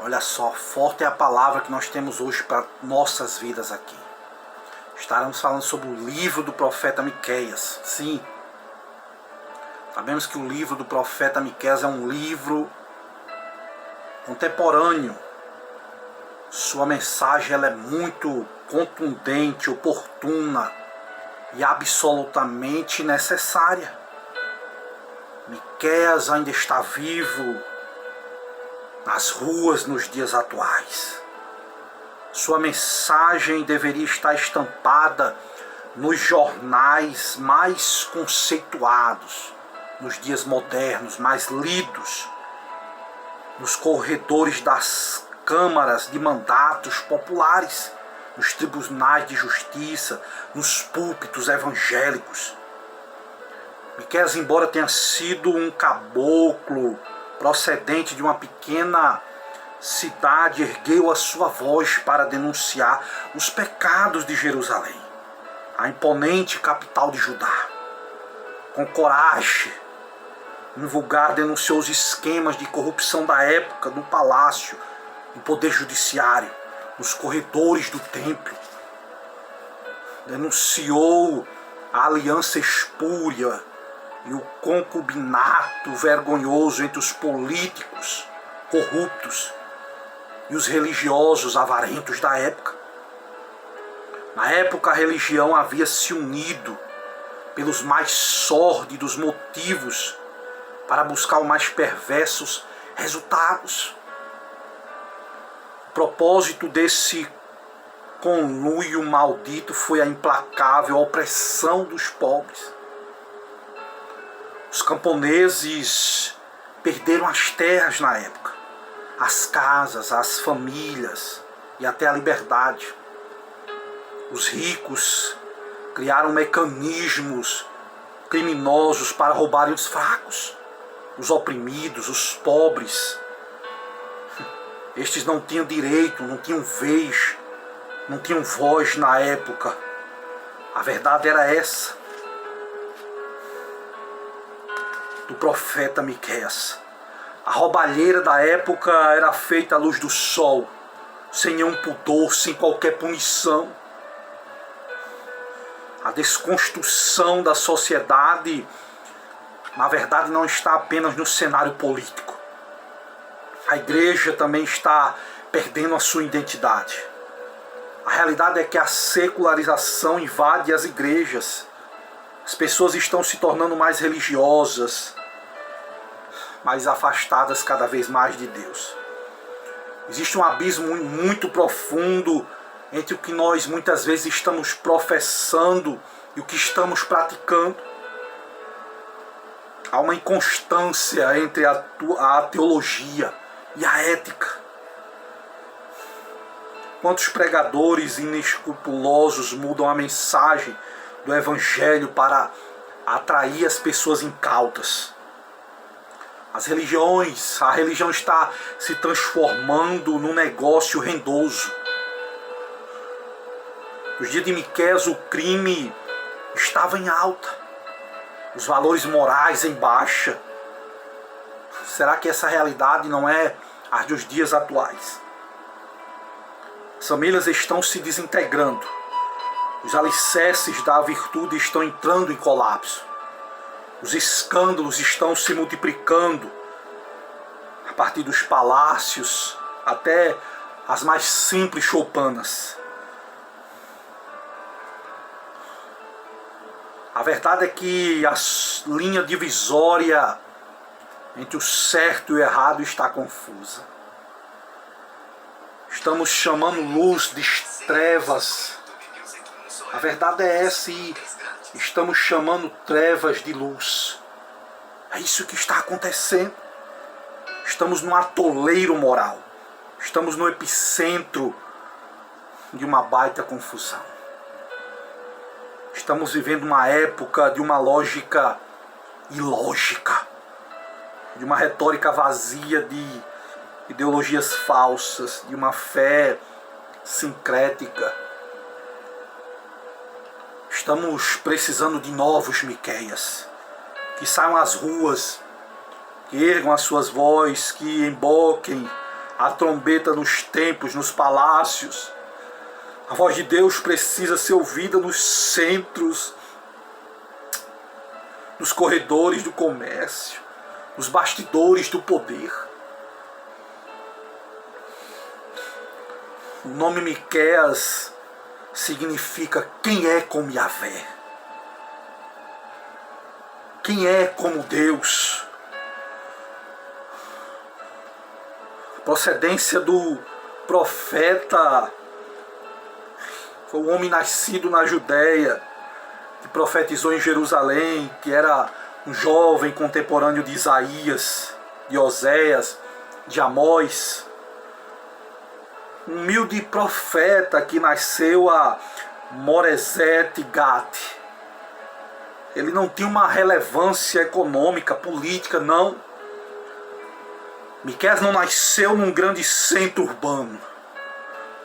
Olha só, forte é a palavra que nós temos hoje para nossas vidas aqui. Estaremos falando sobre o livro do profeta Miqueias. Sim, sabemos que o livro do profeta Miqueias é um livro contemporâneo. Sua mensagem ela é muito contundente, oportuna e absolutamente necessária. Miqueias ainda está vivo nas ruas nos dias atuais. Sua mensagem deveria estar estampada nos jornais mais conceituados, nos dias modernos, mais lidos, nos corredores das câmaras de mandatos populares, nos tribunais de justiça, nos púlpitos evangélicos. Miqueias, embora tenha sido um caboclo procedente de uma pequena cidade, ergueu a sua voz para denunciar os pecados de Jerusalém, a imponente capital de Judá. Com coragem, no vulgar denunciou os esquemas de corrupção da época no palácio, no poder judiciário, nos corredores do templo. Denunciou a aliança espúria e o concubinato vergonhoso entre os políticos corruptos e os religiosos avarentos da época. Na época, a religião havia se unido pelos mais sórdidos motivos para buscar os mais perversos resultados. O propósito desse conluio maldito foi a implacável opressão dos pobres. Os camponeses perderam as terras na época, as casas, as famílias e até a liberdade. Os ricos criaram mecanismos criminosos para roubarem os fracos, os oprimidos, os pobres. Estes não tinham direito, não tinham vez, não tinham voz na época. A verdade era essa. Do profeta Miqueias. A roubalheira da época era feita à luz do sol, sem nenhum pudor, sem qualquer punição. A desconstrução da sociedade, na verdade, não está apenas no cenário político. A igreja também está perdendo a sua identidade. A realidade é que a secularização invade as igrejas. As pessoas estão se tornando mais religiosas, mais afastadas cada vez mais de Deus. Existe um abismo muito profundo entre o que nós muitas vezes estamos professando e o que estamos praticando. Há uma inconstância entre a teologia e a ética. Quantos pregadores inescrupulosos mudam a mensagem do Evangelho para atrair as pessoas incautas. A religião está se transformando num negócio rendoso. Nos dias de Miqueias, o crime estava em alta, os valores morais em baixa. Será que essa realidade não é a dos dias atuais? As famílias estão se desintegrando. Os alicerces da virtude estão entrando em colapso. Os escândalos estão se multiplicando a partir dos palácios até as mais simples choupanas. A verdade é que a linha divisória entre o certo e o errado está confusa. Estamos chamando luz de trevas. A verdade é essa e estamos chamando trevas de luz. É isso que está acontecendo. Estamos num atoleiro moral. Estamos no epicentro de uma baita confusão. Estamos vivendo uma época de uma lógica ilógica, de uma retórica vazia de ideologias falsas, de uma fé sincrética. Estamos precisando de novos Miqueias, que saiam às ruas, que ergam as suas vozes, que emboquem a trombeta nos templos, nos palácios. A voz de Deus precisa ser ouvida nos centros, nos corredores do comércio, nos bastidores do poder. O nome Miqueias significa quem é como Yahvé. Quem é como Deus? Procedência do profeta, foi um homem nascido na Judéia, que profetizou em Jerusalém, que era um jovem contemporâneo de Isaías, de Oséias, de Amós. Um humilde profeta que nasceu a Moresete Gat. Ele não tinha uma relevância econômica, política, não. Miqueias não nasceu num grande centro urbano.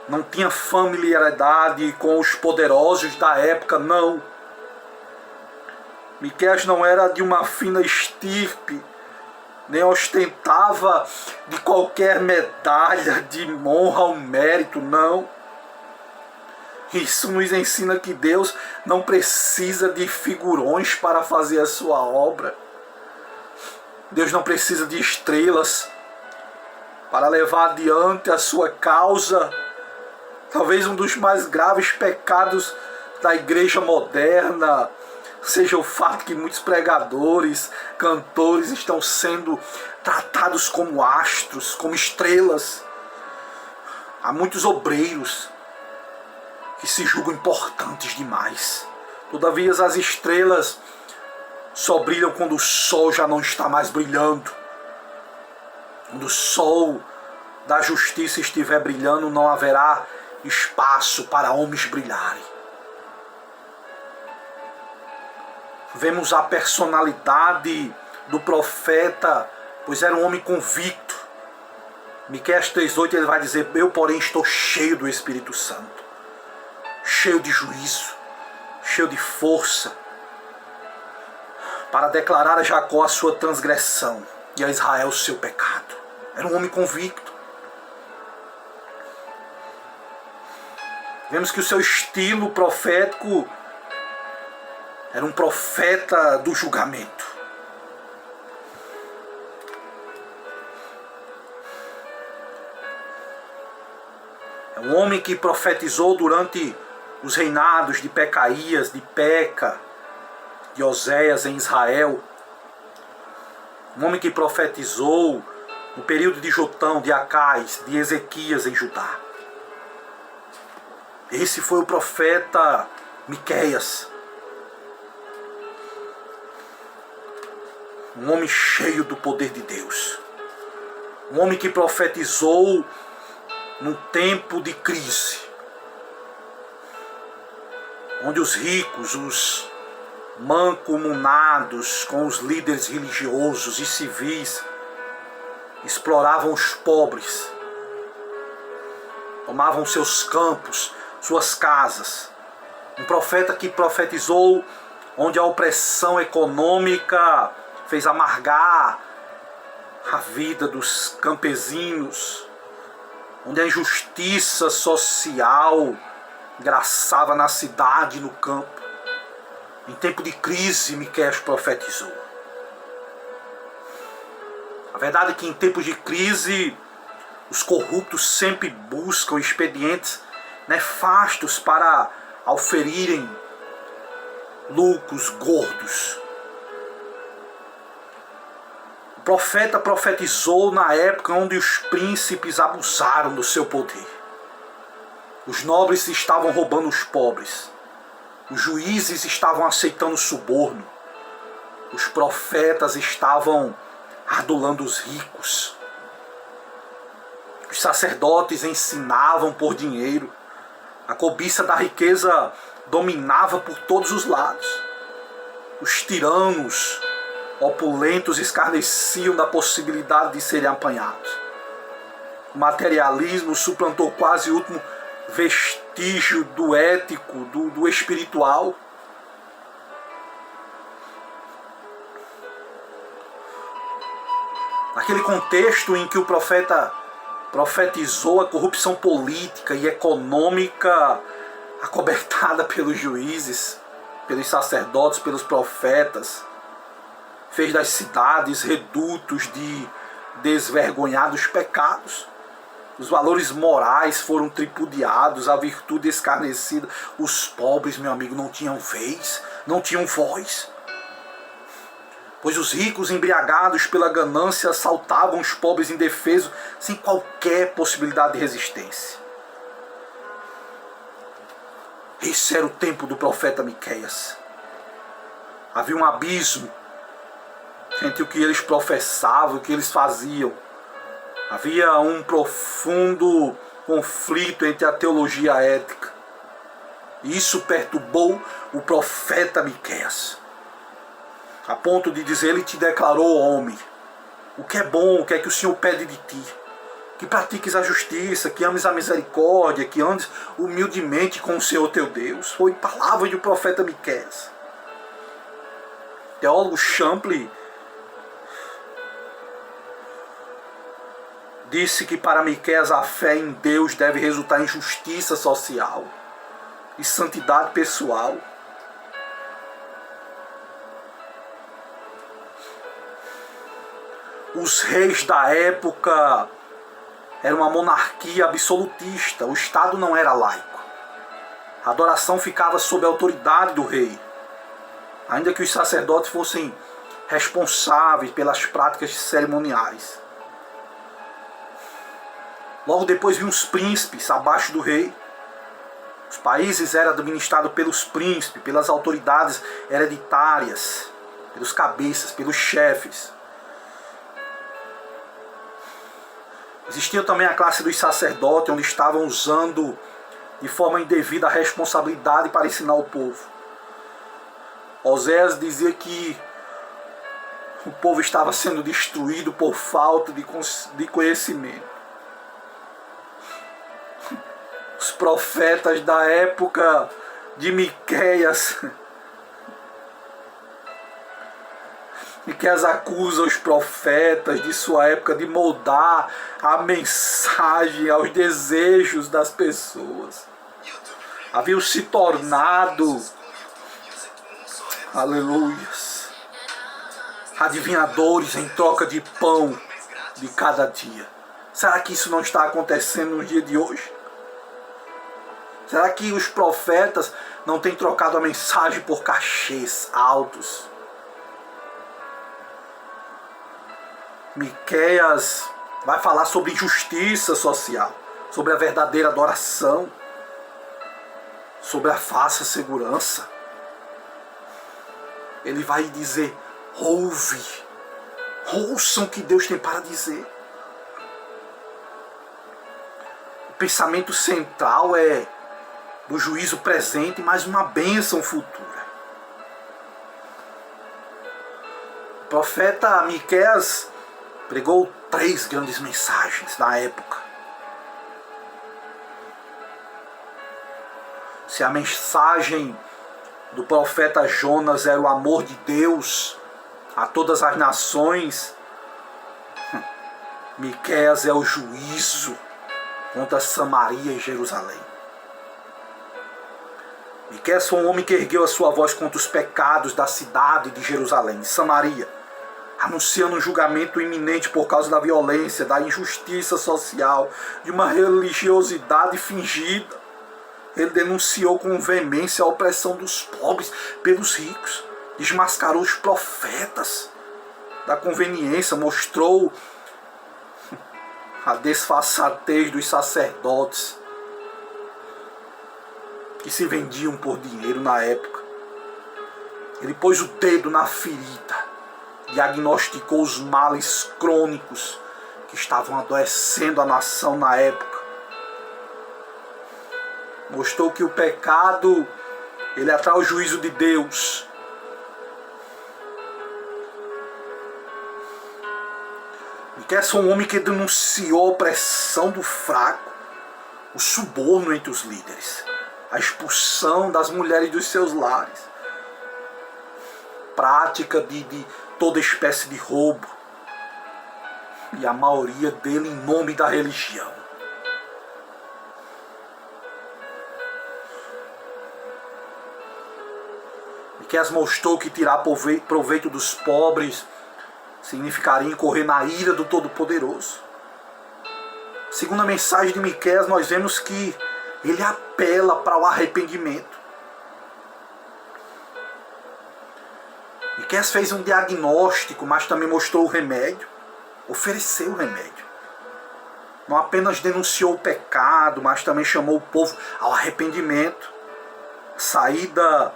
Não tinha familiaridade com os poderosos da época, não. Miqueias não era de uma fina estirpe, nem ostentava de qualquer medalha de honra ou mérito, não. Isso nos ensina que Deus não precisa de figurões para fazer a sua obra. Deus não precisa de estrelas para levar adiante a sua causa. Talvez um dos mais graves pecados da igreja moderna seja o fato que muitos pregadores, cantores estão sendo tratados como astros, como estrelas. Há muitos obreiros que se julgam importantes demais. Todavia as estrelas só brilham quando o sol já não está mais brilhando. Quando o sol da justiça estiver brilhando, não haverá espaço para homens brilharem. Vemos a personalidade do profeta, pois era um homem convicto. Miqueias 3,8 ele vai dizer: eu, porém, estou cheio do Espírito Santo, cheio de juízo, cheio de força, para declarar a Jacó a sua transgressão e a Israel o seu pecado. Era um homem convicto. Vemos que o seu estilo profético era um profeta do julgamento. É um homem que profetizou durante os reinados de Pecaías, de Peca, de Oséias em Israel. Um homem que profetizou no período de Jotão, de Acais, de Ezequias em Judá. Esse foi o profeta Miqueias. Um homem cheio do poder de Deus. Um homem que profetizou num tempo de crise, onde os ricos, os mancomunados com os líderes religiosos e civis exploravam os pobres, tomavam seus campos, suas casas. Um profeta que profetizou onde a opressão econômica fez amargar a vida dos campesinos, onde a injustiça social graçava na cidade e no campo. Em tempo de crise, Miqueias profetizou. A verdade é que em tempos de crise, os corruptos sempre buscam expedientes nefastos para auferirem lucros gordos. O profeta profetizou na época onde os príncipes abusaram do seu poder. Os nobres estavam roubando os pobres. Os juízes estavam aceitando suborno. Os profetas estavam adulando os ricos. Os sacerdotes ensinavam por dinheiro. A cobiça da riqueza dominava por todos os lados. Os tiranos opulentos escarneciam da possibilidade de serem apanhados. O materialismo suplantou quase o último vestígio do ético, do espiritual. Naquele contexto em que o profeta profetizou a corrupção política e econômica acobertada pelos juízes, pelos sacerdotes, pelos profetas. Fez das cidades redutos de desvergonhados pecados. Os valores morais foram tripudiados, a virtude escarnecida. Os pobres, meu amigo, não tinham vez, não tinham voz. Pois os ricos, embriagados pela ganância, assaltavam os pobres indefesos, sem qualquer possibilidade de resistência. Esse era o tempo do profeta Miqueias. Havia um abismo entre o que eles professavam e o que eles faziam. Havia um profundo conflito entre a teologia e a ética. E isso perturbou o profeta Miqueias, a ponto de dizer: ele te declarou homem. O que é bom, o que é que o Senhor pede de ti? Que pratiques a justiça, que ames a misericórdia, que andes humildemente com o Senhor teu Deus. Foi palavra do profeta Miqueias. O teólogo Champlin disse que para Miqueias a fé em Deus deve resultar em justiça social e santidade pessoal. Os reis da época eram uma monarquia absolutista, o Estado não era laico. A adoração ficava sob a autoridade do rei, ainda que os sacerdotes fossem responsáveis pelas práticas cerimoniais. Logo depois vinham os príncipes abaixo do rei. Os países eram administrados pelos príncipes, pelas autoridades hereditárias, pelos cabeças, pelos chefes. Existia também a classe dos sacerdotes, onde estavam usando de forma indevida a responsabilidade para ensinar o povo. Oséias dizia que o povo estava sendo destruído por falta de conhecimento. Os profetas da época de Miqueias acusa os profetas de sua época de moldar a mensagem aos desejos das pessoas. Haviam se tornado, aleluias, adivinhadores em troca de pão de cada dia. Será que isso não está acontecendo no dia de hoje? Será que os profetas não têm trocado a mensagem por cachês altos? Miqueias vai falar sobre justiça social, sobre a verdadeira adoração, sobre a falsa segurança. Ele vai dizer: ouçam o que Deus tem para dizer. O pensamento central é do juízo presente, mas uma bênção futura. O profeta Miqueias pregou 3 grandes mensagens na época. Se a mensagem do profeta Jonas era o amor de Deus a todas as nações, Miqueias é o juízo contra Samaria e Jerusalém. Miqueias foi um homem que ergueu a sua voz contra os pecados da cidade de Jerusalém, Samaria, anunciando um julgamento iminente por causa da violência, da injustiça social, de uma religiosidade fingida. Ele denunciou com veemência a opressão dos pobres pelos ricos, desmascarou os profetas da conveniência, mostrou a desfaçatez dos sacerdotes que se vendiam por dinheiro na época. Ele pôs o dedo na ferida, diagnosticou os males crônicos que estavam adoecendo a nação na época. Mostrou que o pecado, ele atrai o juízo de Deus. Miqueias foi um homem que denunciou a opressão do fraco, o suborno entre os líderes, a expulsão das mulheres dos seus lares, prática de toda espécie de roubo. E a maioria dele em nome da religião. Miqueias mostrou que tirar proveito dos pobres significaria incorrer na ira do Todo-Poderoso. Segundo a mensagem de Miqueias, nós vemos que ele apela para o arrependimento. Miqueias fez um diagnóstico, mas também mostrou o remédio, ofereceu o remédio. Não apenas denunciou o pecado, mas também chamou o povo ao arrependimento. A saída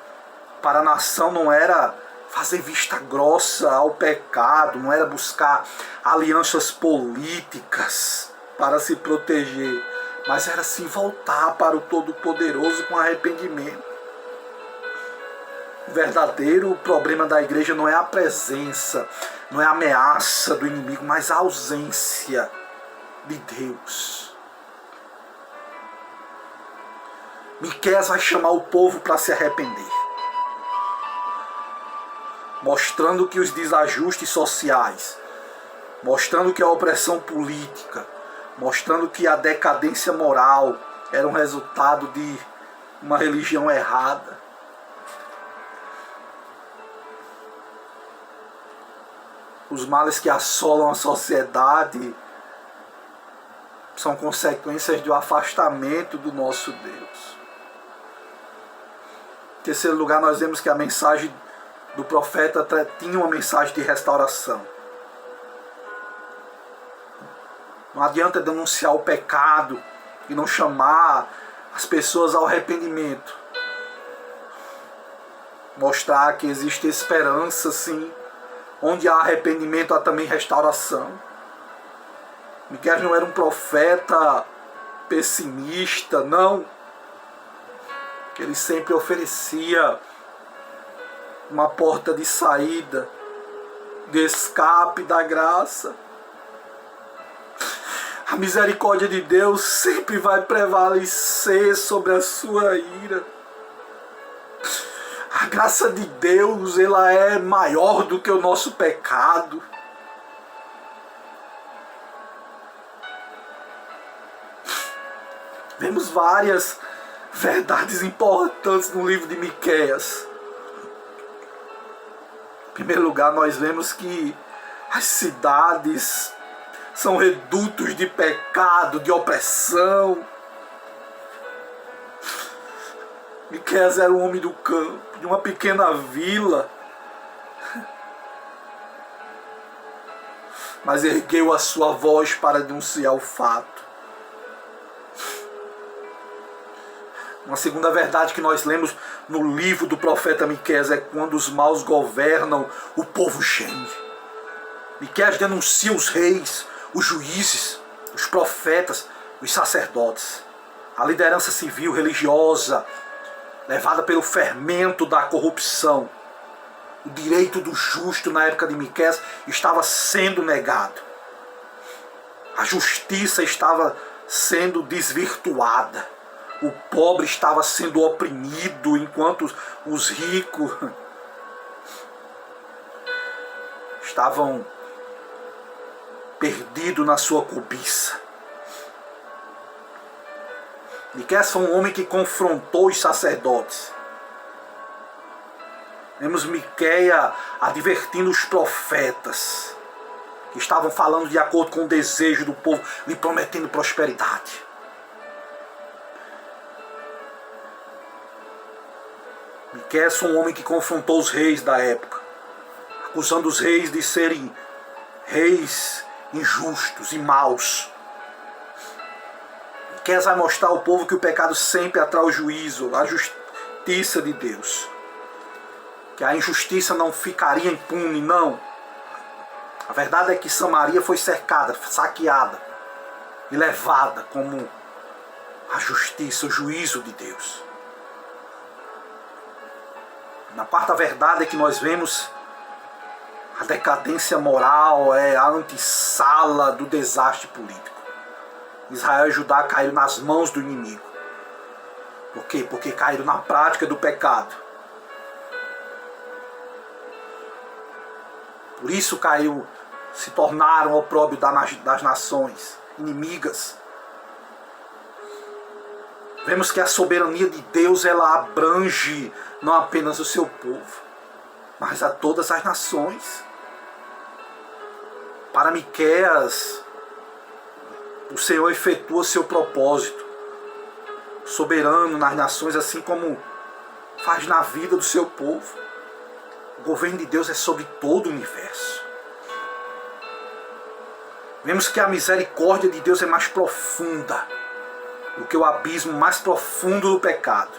para a nação não era fazer vista grossa ao pecado, não era buscar alianças políticas para se proteger, mas era sim voltar para o Todo-Poderoso com arrependimento. O verdadeiro problema da igreja não é a presença, não é a ameaça do inimigo, mas a ausência de Deus. Miqueias vai chamar o povo para se arrepender, mostrando que os desajustes sociais, mostrando que a opressão política, mostrando que a decadência moral era um resultado de uma religião errada. Os males que assolam a sociedade são consequências do afastamento do nosso Deus. Em terceiro lugar, nós vemos que a mensagem do profeta tinha uma mensagem de restauração. Não adianta denunciar o pecado e não chamar as pessoas ao arrependimento. Mostrar que existe esperança, sim. Onde há arrependimento, há também restauração. Miqueias não era um profeta pessimista, não. Ele sempre oferecia uma porta de saída, de escape da graça. A misericórdia de Deus sempre vai prevalecer sobre a sua ira. A graça de Deus, ela é maior do que o nosso pecado. Vemos várias verdades importantes no livro de Miqueias. Em primeiro lugar, nós vemos que as cidades são redutos de pecado, de opressão. Miqueias era um homem do campo, de uma pequena vila, mas ergueu a sua voz para denunciar o fato. Uma segunda verdade que nós lemos no livro do profeta Miqueias é quando os maus governam, o povo geme. Miqueias denuncia os reis, os juízes, os profetas, os sacerdotes, a liderança civil, religiosa, levada pelo fermento da corrupção. O direito do justo na época de Miqueias estava sendo negado. A justiça estava sendo desvirtuada. O pobre estava sendo oprimido, enquanto os ricos estavam perdidos na sua cobiça. Miqueias foi um homem que confrontou os sacerdotes. Vemos Miqueias advertindo os profetas, que estavam falando de acordo com o desejo do povo, lhe prometendo prosperidade. Miqueias foi um homem que confrontou os reis da época, acusando os reis de serem reis injustos e maus. Miqueias vai mostrar ao povo que o pecado sempre atrai o juízo, a justiça de Deus. Que a injustiça não ficaria impune, não. A verdade é que Samaria foi cercada, saqueada e levada como a justiça, o juízo de Deus. Na quarta verdade é que nós vemos a decadência moral, é a antessala do desastre político. Israel e Judá caíram nas mãos do inimigo. Por quê? Porque caíram na prática do pecado. Por isso caiu se tornaram opróbrio das nações inimigas. Vemos que a soberania de Deus, ela abrange não apenas o seu povo, mas a todas as nações. Para Miqueias, o Senhor efetua seu propósito soberano nas nações, assim como faz na vida do seu povo. O governo de Deus é sobre todo o universo. Vemos que a misericórdia de Deus é mais profunda do que o abismo mais profundo do pecado.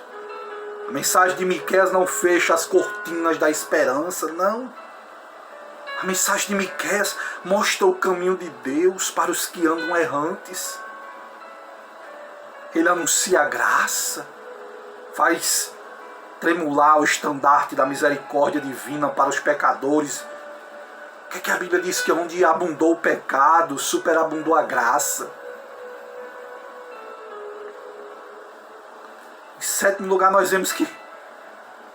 A mensagem de Miqueias não fecha as cortinas da esperança, não. A mensagem de Miqueias mostra o caminho de Deus para os que andam errantes. Ele anuncia a graça, faz tremular o estandarte da misericórdia divina para os pecadores. O que a Bíblia diz? Que onde abundou o pecado, superabundou a graça. Em sétimo lugar, nós vemos que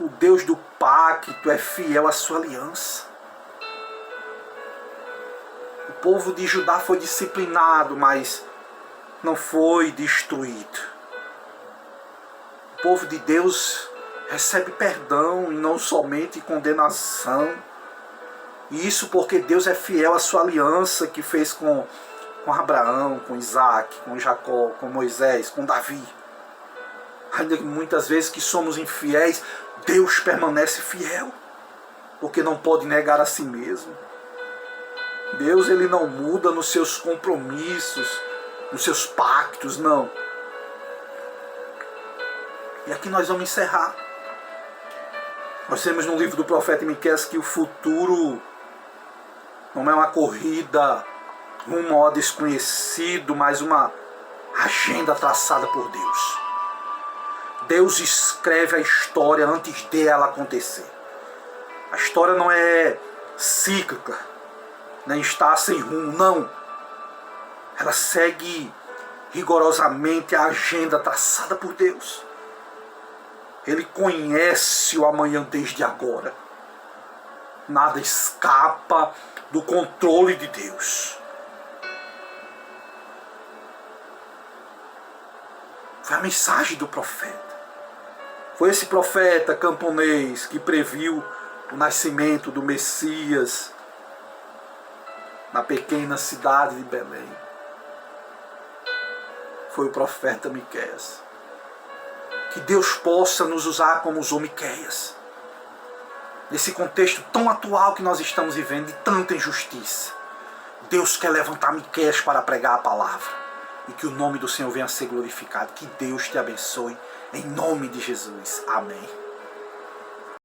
o Deus do pacto é fiel à sua aliança. O povo de Judá foi disciplinado, mas não foi destruído. O povo de Deus recebe perdão e não somente condenação. E isso porque Deus é fiel à sua aliança que fez com Abraão, com Isaac, com Jacó, com Moisés, com Davi. Ainda que muitas vezes que somos infiéis, Deus permanece fiel, porque não pode negar a si mesmo. Deus, ele não muda nos seus compromissos, nos seus pactos, não. E aqui nós vamos encerrar. Nós temos no livro do profeta Miqueias que o futuro não é uma corrida rumo ao desconhecido, mas uma agenda traçada por Deus. Deus escreve a história antes dela acontecer. A história não é cíclica, nem está sem rumo, não. Ela segue rigorosamente a agenda traçada por Deus. Ele conhece o amanhã desde agora. Nada escapa do controle de Deus. Foi a mensagem do profeta. Foi esse profeta camponês que previu o nascimento do Messias na pequena cidade de Belém. Foi o profeta Miqueias. Que Deus possa nos usar como usou Miqueias. Nesse contexto tão atual que nós estamos vivendo, de tanta injustiça. Deus quer levantar Miqueias para pregar a palavra. E que o nome do Senhor venha a ser glorificado. Que Deus te abençoe. Em nome de Jesus. Amém.